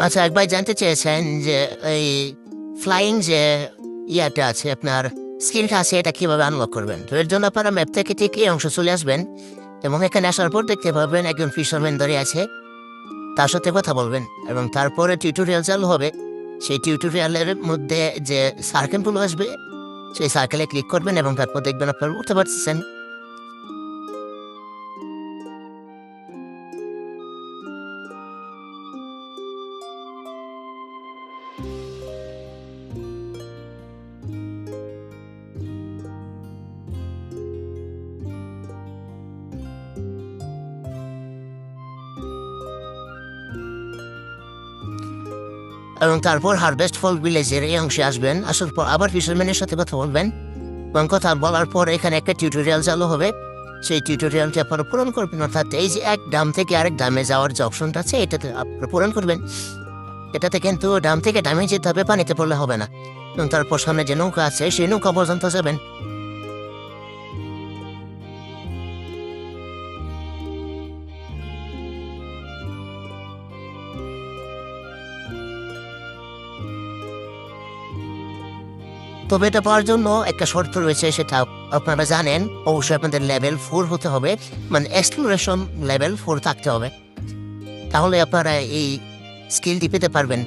আচ্ছা, একবার জানতে চেয়েছেন যে এই ফ্লাইং যে ইয়াটা আছে আপনার স্কিলটা আছে এটা কিভাবে আনলক করবেন। তো এর জন্য আপনারা ম্যাপ থেকে ঠিক এই অংশ চলে আসবেন এবং এখানে আসার পর দেখতে পাবেন একজন ফিশারম্যান দাঁড়িয়ে আছে, তার সাথে কথা বলবেন এবং তারপরে টিউটোরিয়াল চালু হবে। সেই টিউটোরিয়ালের মধ্যে যে সার্কেলগুলো আসবে সেই সার্কেলে ক্লিক করবেন এবং তারপর দেখবেন আপনারা উঠতে পারতেছেন। এবং তারপর হারভেস্ট ফল ভিলেজের এই অংশে আসবেন, আসার পর আবার ফিশারম্যানের সাথে কথা বলবেন এবং কথা বলার পর এখানে একটা টিউটোরিয়াল চালু হবে। সেই টিউটোরিয়ালটি আপনারা পূরণ করবেন, অর্থাৎ এই যে এক ডাম থেকে আরেক ডামে যাওয়ার যে অপশনটা আছে এটাতে আপনারা পূরণ করবেন। এটাতে কিন্তু ডাম থেকে ডামে যেতে হবে, পানিতে পড়লে হবে না। এবং তারপর সামনে যে নৌকা আছে সেই নৌকা পর্যন্ত যাবেন। তবে এটা পাওয়ার জন্য একটা শর্ত রয়েছে, সেটা আপনারা জানেন। অবশ্যই আপনাদের লেভেল 4 হতে হবে, মানে এক্সপ্লোরেশন লেভেল 4 থাকতে হবে, তাহলে আপনারা এই স্কিলটি পেতে পারবেন।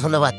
ধন্যবাদ।